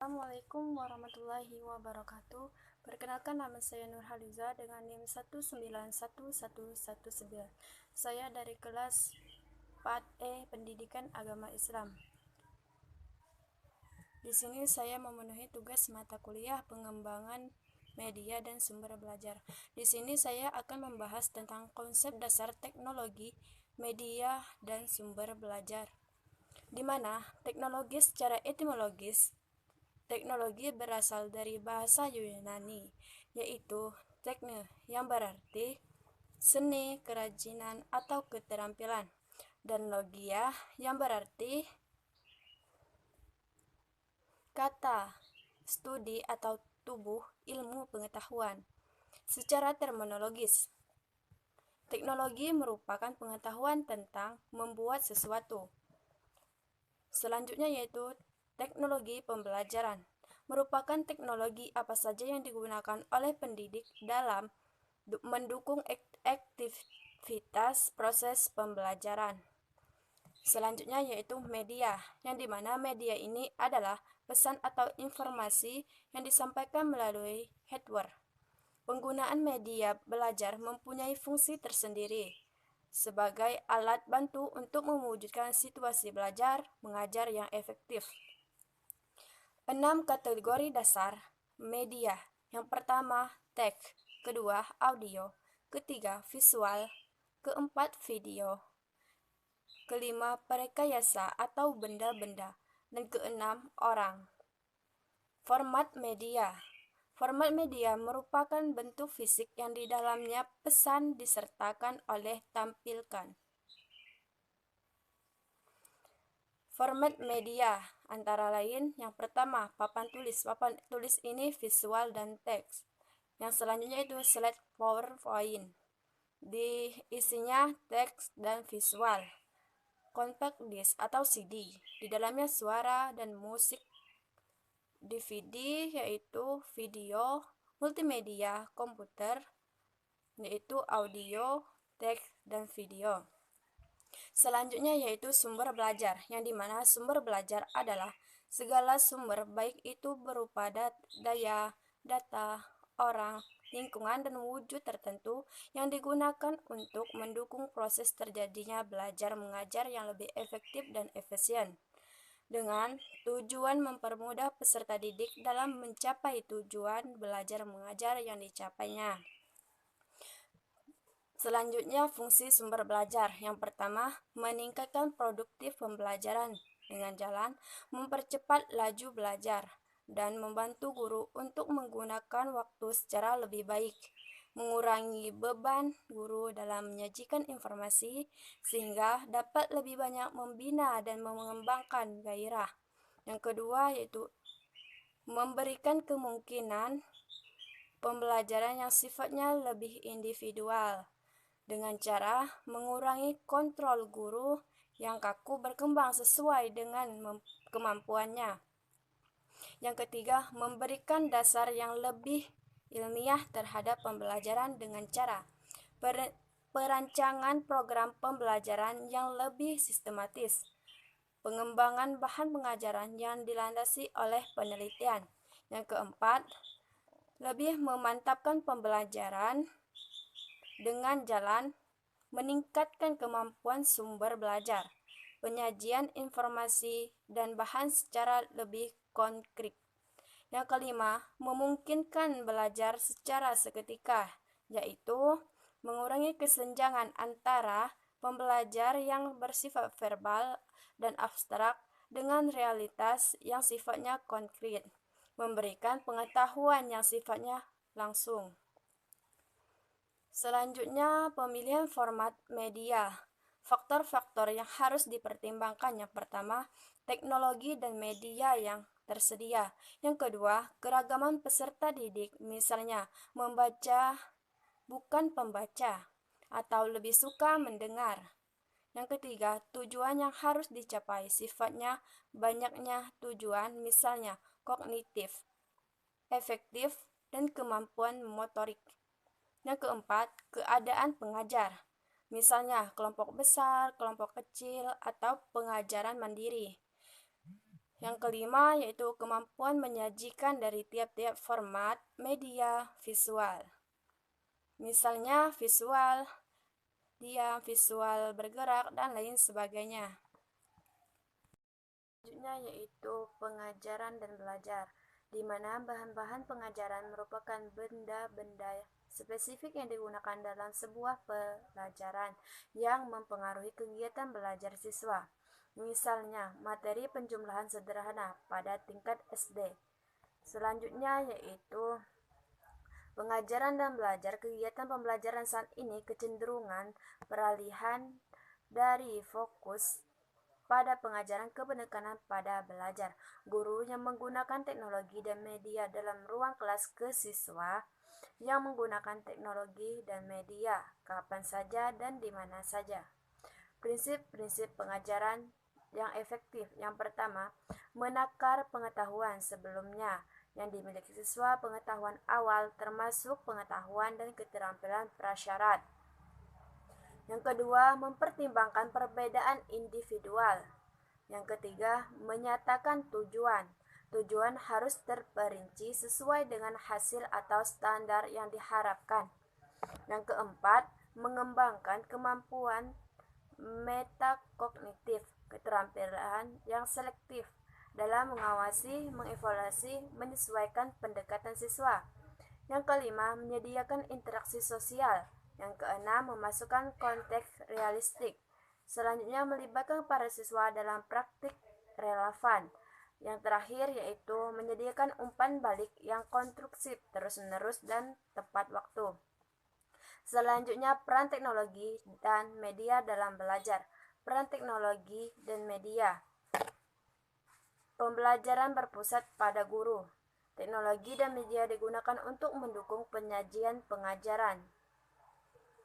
Assalamualaikum warahmatullahi wabarakatuh. Perkenalkan, nama saya Nurhaliza dengan NIM 1911119. Saya dari kelas 4E Pendidikan Agama Islam. Di sini saya memenuhi tugas mata kuliah pengembangan media dan sumber belajar. Di sini saya akan membahas tentang konsep dasar teknologi, media, dan sumber belajar. Di mana teknologi secara etimologis, teknologi berasal dari bahasa Yunani, yaitu tekne, yang berarti seni, kerajinan, atau keterampilan, dan logia, yang berarti kata, studi, atau tubuh ilmu pengetahuan. Secara terminologis, teknologi merupakan pengetahuan tentang membuat sesuatu. Selanjutnya yaitu teknologi pembelajaran. Merupakan teknologi apa saja yang digunakan oleh pendidik dalam mendukung aktivitas proses pembelajaran. Selanjutnya yaitu media, yang dimana media ini adalah pesan atau informasi yang disampaikan melalui hardware. Penggunaan media belajar mempunyai fungsi tersendiri sebagai alat bantu untuk mewujudkan situasi belajar mengajar yang efektif. 6 kategori dasar media. Yang pertama, teks, kedua, audio, ketiga, visual, keempat, video, kelima, perekayasa atau benda-benda, dan keenam, orang. Format media. Format media merupakan bentuk fisik yang di dalamnya pesan disertakan oleh tampilkan. Format media antara lain yang pertama, papan tulis. Papan tulis ini visual dan teks. Yang selanjutnya itu slide PowerPoint. Di isinya teks dan visual. Compact disc atau CD. Di dalamnya suara dan musik. DVD yaitu video, multimedia, komputer yaitu audio, teks, dan video. Selanjutnya yaitu sumber belajar, yang dimana sumber belajar adalah segala sumber baik itu berupa daya, data, orang, lingkungan, dan wujud tertentu yang digunakan untuk mendukung proses terjadinya belajar mengajar yang lebih efektif dan efisien, dengan tujuan mempermudah peserta didik dalam mencapai tujuan belajar mengajar yang dicapainya. Selanjutnya, fungsi sumber belajar. Yang pertama, meningkatkan produktif pembelajaran dengan jalan mempercepat laju belajar dan membantu guru untuk menggunakan waktu secara lebih baik, mengurangi beban guru dalam menyajikan informasi sehingga dapat lebih banyak membina dan mengembangkan gairah. Yang kedua yaitu memberikan kemungkinan pembelajaran yang sifatnya lebih individual dengan cara mengurangi kontrol guru yang kaku berkembang sesuai dengan kemampuannya. Yang ketiga, memberikan dasar yang lebih ilmiah terhadap pembelajaran dengan cara perancangan program pembelajaran yang lebih sistematis, pengembangan bahan pengajaran yang dilandasi oleh penelitian. Yang keempat, lebih memantapkan pembelajaran dengan jalan meningkatkan kemampuan sumber belajar, penyajian informasi dan bahan secara lebih konkret. Yang kelima, memungkinkan belajar secara seketika, yaitu mengurangi kesenjangan antara pembelajar yang bersifat verbal dan abstrak dengan realitas yang sifatnya konkret, memberikan pengetahuan yang sifatnya langsung. Selanjutnya, pemilihan format media. Faktor-faktor yang harus dipertimbangkan. Yang pertama, teknologi dan media yang tersedia. Yang kedua, keragaman peserta didik, misalnya membaca bukan pembaca atau lebih suka mendengar. Yang ketiga, tujuan yang harus dicapai, sifatnya banyaknya tujuan, misalnya kognitif, efektif, dan kemampuan motorik. Yang keempat, keadaan pengajar, misalnya kelompok besar, kelompok kecil, atau pengajaran mandiri. Yang kelima yaitu kemampuan menyajikan dari tiap-tiap format media visual. Misalnya visual, diam, visual bergerak, dan lain sebagainya. Selanjutnya yaitu pengajaran dan belajar, di mana bahan-bahan pengajaran merupakan benda-benda spesifik yang digunakan dalam sebuah pelajaran yang mempengaruhi kegiatan belajar siswa. Misalnya, materi penjumlahan sederhana pada tingkat SD. Selanjutnya yaitu pengajaran dan belajar. Kegiatan pembelajaran saat ini kecenderungan peralihan dari fokus pada pengajaran ke penekanan pada belajar. Guru yang menggunakan teknologi dan media dalam ruang kelas ke siswa yang menggunakan teknologi dan media kapan saja dan di mana saja. Prinsip-prinsip pengajaran yang efektif. Yang pertama, menakar pengetahuan sebelumnya yang dimiliki siswa, pengetahuan awal termasuk pengetahuan dan keterampilan prasyarat. Yang kedua, mempertimbangkan perbedaan individual. Yang ketiga, menyatakan tujuan. Tujuan harus terperinci sesuai dengan hasil atau standar yang diharapkan. Yang keempat, mengembangkan kemampuan metakognitif, keterampilan yang selektif dalam mengawasi, mengevaluasi, menyesuaikan pendekatan siswa. Yang kelima, menyediakan interaksi sosial. Yang keenam, memasukkan konteks realistik. Selanjutnya, melibatkan para siswa dalam praktik relevan. Yang terakhir yaitu menyediakan umpan balik yang konstruktif, terus-menerus, dan tepat waktu. Selanjutnya, peran teknologi dan media dalam belajar. Peran teknologi dan media. Pembelajaran berpusat pada guru. Teknologi dan media digunakan untuk mendukung penyajian pengajaran.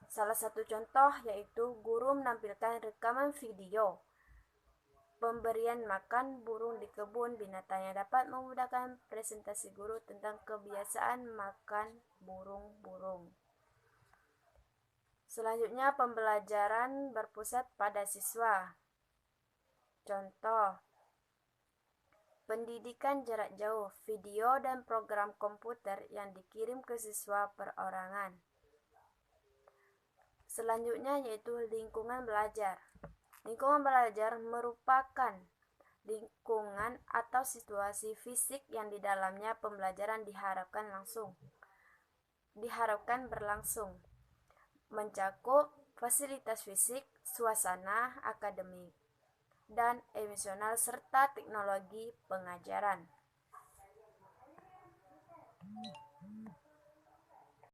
Salah satu contoh yaitu guru menampilkan rekaman video pemberian makan burung di kebun binatang yang dapat memudahkan presentasi guru tentang kebiasaan makan burung-burung. Selanjutnya, pembelajaran berpusat pada siswa. Contoh, pendidikan jarak jauh, video dan program komputer yang dikirim ke siswa perorangan. Selanjutnya yaitu lingkungan belajar. Lingkungan belajar merupakan lingkungan atau situasi fisik yang di dalamnya pembelajaran diharapkan berlangsung, mencakup fasilitas fisik, suasana akademik, dan emosional serta teknologi pengajaran.